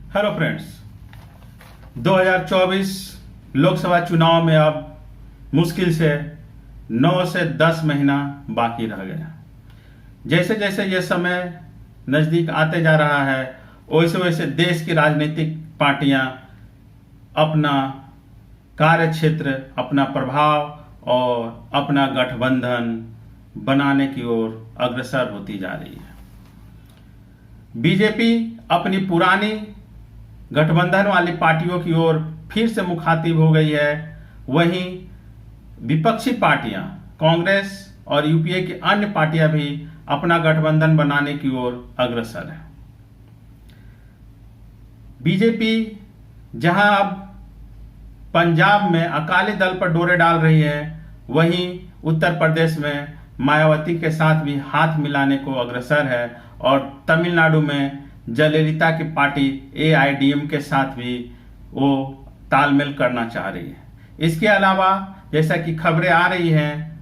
Hello friends, 2024 Lok Sabha चुनाव में अब मुश्किल से 9 से 10 महीना बाकी रह गया। जैसे जैसे ये समय नज़दीक आते जा रहा है, वैसे वैसे देश की राजनीतिक पार्टियां अपना कार्य क्षेत्र, अपना प्रभाव और अपना गठबंधन बनाने की ओर अग्रसर होती जा रही है। बीजेपी अपनी पुरानी गठबंधन वाली पार्टियों की ओर फिर से मुखातिब हो गई है। वहीं विपक्षी पार्टियां, कांग्रेस और यूपीए की अन्य पार्टियां भी अपना गठबंधन बनाने की ओर अग्रसर है। बीजेपी जहां अब पंजाब में अकाली दल पर डोरे डाल रही है, वहीं उत्तर प्रदेश में मायावती के साथ भी हाथ मिलाने को अग्रसर है और तमिलनाडु में जयललिता की पार्टी एआईडीएम के साथ भी वो तालमेल करना चाह रही है। इसके अलावा जैसा कि खबरें आ रही हैं,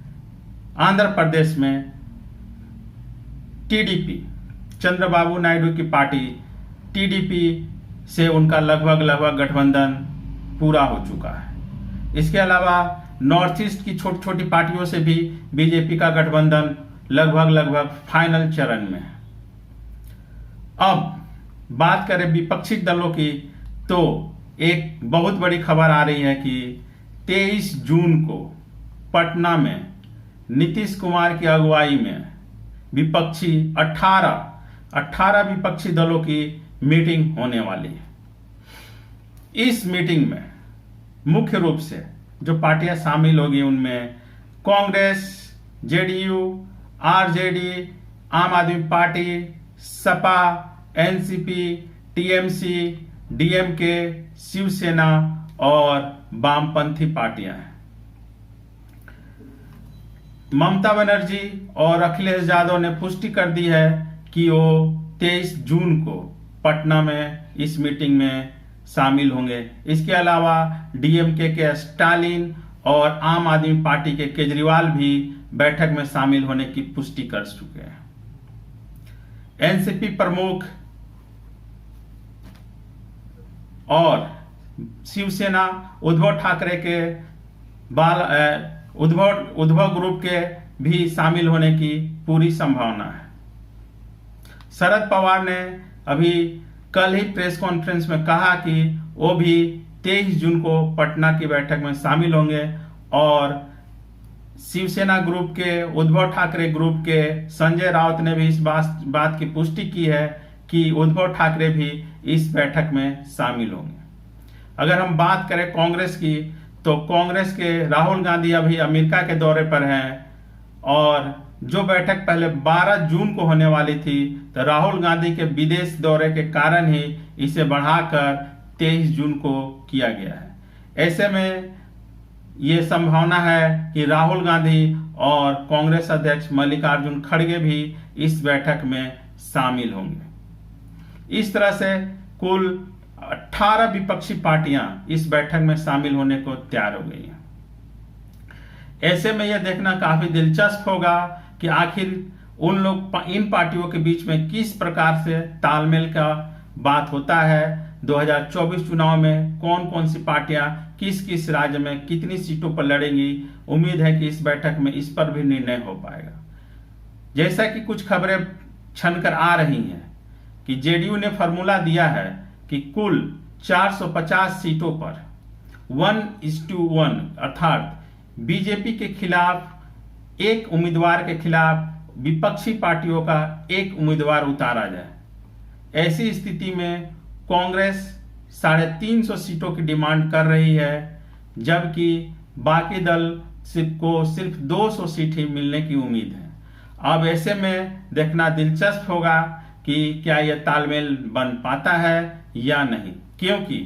आंध्र प्रदेश में टीडीपी, चंद्रबाबू नायडू की पार्टी टीडीपी से उनका लगभग गठबंधन पूरा हो चुका है। इसके अलावा नॉर्थ ईस्ट की छोटी छोटी पार्टियों से भी बीजेपी का गठबंधन लगभग फाइनल चरण में है। अब बात करें विपक्षी दलों की, तो एक बहुत बड़ी खबर आ रही है कि 23 जून को पटना में नीतीश कुमार की अगुवाई में विपक्षी 18 विपक्षी दलों की मीटिंग होने वाली है। इस मीटिंग में मुख्य रूप से जो पार्टियां शामिल होगी उनमें Congress, JDU, RJD, Aam Aadmi Party, Sapa, NCP, TMC, DMK, Shiv Sena और वामपंथी पार्टियां हैं। ममता बनर्जी और अखिलेश यादव ने पुष्टि कर दी है कि वो 23 जून को पटना में इस मीटिंग में शामिल होंगे। इसके अलावा डीएमके के स्टालिन और आम आदमी पार्टी के केजरीवाल भी बैठक में शामिल होने की पुष्टि कर चुके हैं। एनसीपी प्रमुख और शिवसेना उद्धव ठाकरे के उद्धव ग्रुप के भी शामिल होने की पूरी संभावना है। शरद पवार ने अभी कल ही प्रेस कॉन्फ्रेंस में कहा कि वो भी 23 जून को पटना की बैठक में शामिल होंगे और शिवसेना ग्रुप के, उद्धव ठाकरे ग्रुप के संजय राउत ने भी इस बात की पुष्टि की है कि उद्धव ठाकरे भी इस बैठक में शामिल होंगे। अगर हम बात करें कांग्रेस की, तो कांग्रेस के राहुल गांधी अभी अमेरिका के दौरे पर हैं और जो बैठक पहले 12 जून को होने वाली थी, तो राहुल गांधी के विदेश दौरे के कारण ही इसे बढ़ाकर 23 जून को किया गया है। ऐसे में ये संभावना है कि राहुल गांधी और कांग्रेस अध्यक्ष मल्लिकार्जुन खड़गे भी इस बैठक में शामिल होंगे। इस तरह से कुल 18 विपक्षी पार्टियां इस बैठक में शामिल होने को तैयार हो गई हैं। ऐसे में यह देखना काफी दिलचस्प होगा कि आखिर इन पार्टियों के बीच में किस प्रकार से तालमेल का बात होता है। 2024 चुनाव में कौन कौन सी पार्टियां किस राज्य में कितनी सीटों पर लड़ेंगी। उम्मीद है कि इस बैठक में इस पर भी निर्णय हो पाएगा। जैसा कि कुछ खबरें छनकर आ रही हैं कि जेडीयू ने फॉर्मूला दिया है कि कुल 450 सीटों पर 1:1 अर्थात बीजेपी के खिलाफ एक उम्मीदवार के खिलाफ विपक्षी पार्टियों का एक उम्मीदवार उतारा जाए। ऐसी स्थिति में कांग्रेस 350 सीटों की डिमांड कर रही है, जबकि बाकी दल को सिर्फ 200 सीट ही मिलने की उम्मीद है। अब ऐसे में देखना दिलचस्प होगा कि क्या यह तालमेल बन पाता है या नहीं, क्योंकि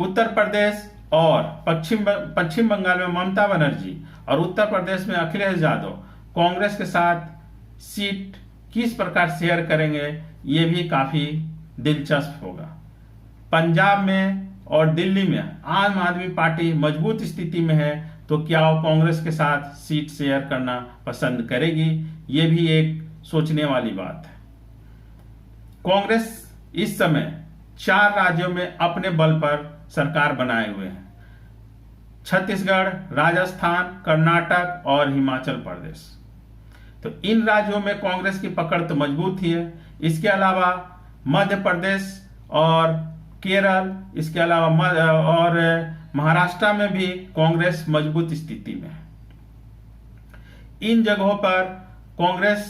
उत्तर प्रदेश और पश्चिम बंगाल में ममता बनर्जी और उत्तर प्रदेश में अखिलेश यादव कांग्रेस के साथ सीट किस प्रकार शेयर करेंगे, ये भी काफी दिलचस्प होगा। पंजाब में और दिल्ली में आम आदमी पार्टी मजबूत स्थिति में है, तो क्या वो कांग्रेस के साथ सीट शेयर करना पसंद करेगी, ये भी एक सोचने वाली बात है। कांग्रेस इस समय 4 राज्यों में अपने बल पर सरकार बनाए हुए हैं: छत्तीसगढ़, राजस्थान, कर्नाटक और हिमाचल प्रदेश। तो इन राज्यों में कांग्रेस की पकड़ तो मजबूत ही है। इसके अलावा मध्य प्रदेश और केरल, इसके अलावा और महाराष्ट्र में भी कांग्रेस मजबूत स्थिति में है। इन जगहों पर कांग्रेस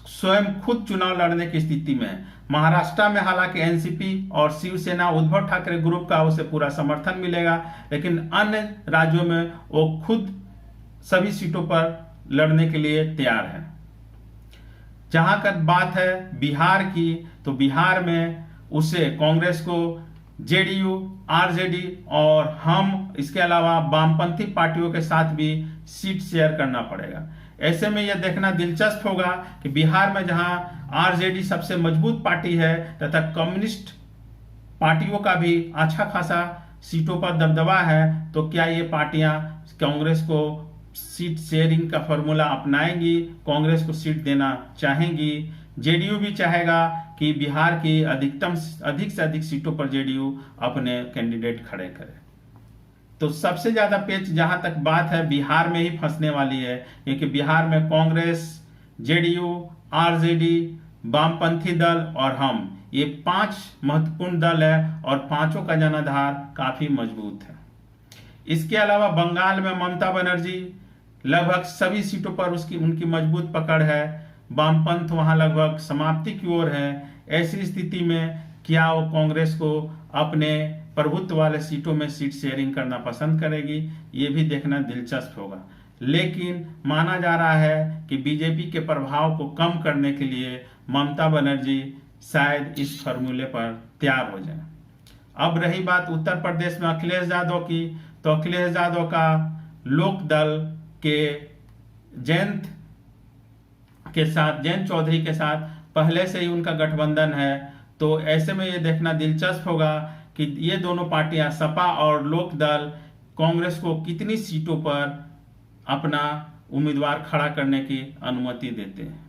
स्वयं खुद चुनाव लड़ने की स्थिति में है। महाराष्ट्र में हालांकि एनसीपी और शिवसेना उद्धव ठाकरे ग्रुप का उसे पूरा समर्थन मिलेगा, लेकिन अन्य राज्यों में वो खुद सभी सीटों पर लड़ने के लिए तैयार है। जहां तक बात है बिहार की, तो बिहार में उसे कांग्रेस को जेडीयू, आरजेडी और हम, इसके अलावा वामपंथी पार्टियों के साथ भी सीट शेयर करना पड़ेगा। ऐसे में यह देखना दिलचस्प होगा कि बिहार में जहां आरजेडी सबसे मजबूत पार्टी है तथा कम्युनिस्ट पार्टियों का भी अच्छा खासा सीटों पर दबदबा है, तो क्या ये पार्टियां कांग्रेस को सीट शेयरिंग का फॉर्मूला अपनाएंगी, कांग्रेस को सीट देना चाहेंगी? जेडीयू भी चाहेगा कि बिहार की अधिक से अधिक सीटों पर जेडीयू अपने कैंडिडेट खड़े करे। तो सबसे ज्यादा पेच जहां तक बात है बिहार में ही फंसने वाली है, क्योंकि बिहार में कांग्रेस, जेडीयू, आरजेडी, वामपंथी दल और हम, ये 5 महत्वपूर्ण दल है और पांचों का जनाधार काफी मजबूत है। इसके अलावा बंगाल में ममता बनर्जी लगभग सभी सीटों पर उनकी मजबूत पकड़ है। वामपंथ वहां लगभग समाप्ति की ओर है। ऐसी स्थिति में क्या वो कांग्रेस को अपने प्रभुत्व वाले सीटों में सीट शेयरिंग करना पसंद करेगी? ये भी देखना दिलचस्प होगा। लेकिन माना जा रहा है कि बीजेपी के प्रभाव को कम करने के लिए ममता बनर्जी शायद इस फॉर्मूले पर तैयार हो जाए। अब रही बात उत्तर प्रदेश में अखिलेश यादव की, तो अखिलेश यादव का लोक दल के जयंत चौधरी के साथ पहले से ही उनका गठबंधन है। तो ऐसे में ये देखना दिलचस्प होगा कि ये दोनों पार्टियां, सपा और लोक दल, कांग्रेस को कितनी सीटों पर अपना उम्मीदवार खड़ा करने की अनुमति देते हैं।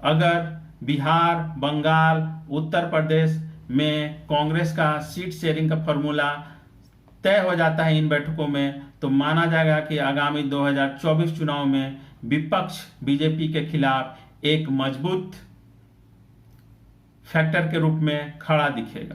अगर बिहार, बंगाल, उत्तर प्रदेश में कांग्रेस का सीट शेयरिंग का फॉर्मूला तय हो जाता है इन बैठकों में, तो माना जाएगा कि आगामी 2024 चुनाव में विपक्ष बीजेपी के खिलाफ एक मजबूत फैक्टर के रूप में खड़ा दिखेगा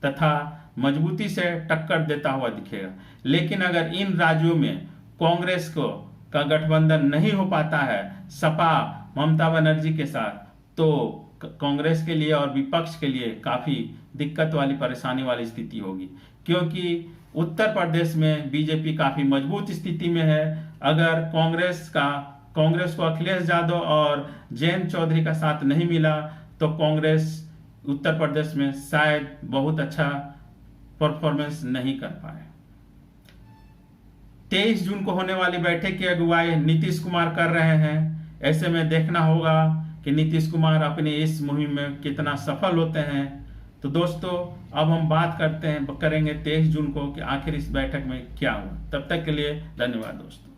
तथा मजबूती से टक्कर देता हुआ दिखेगा। लेकिन अगर इन राज्यों में कांग्रेस का गठबंधन नहीं हो पाता है सपा ममता बनर्जी के साथ, तो कांग्रेस के लिए और विपक्ष के लिए काफी दिक्कत वाली, परेशानी वाली स्थिति होगी, क्योंकि उत्तर प्रदेश में बीजेपी काफी मजबूत स्थिति में है। अगर कांग्रेस को अखिलेश यादव और जयंत चौधरी का साथ नहीं मिला, तो कांग्रेस उत्तर प्रदेश में शायद बहुत अच्छा परफॉर्मेंस नहीं कर पाए। 23 जून को होने वाली बैठक की अगुवाई नीतीश कुमार कर रहे हैं। ऐसे में देखना होगा कि नीतीश कुमार अपनी इस मुहिम में कितना सफल होते हैं। तो दोस्तों, अब हम बात करेंगे 23 जून को कि आखिर इस बैठक में क्या हुआ। तब तक के लिए धन्यवाद दोस्तों।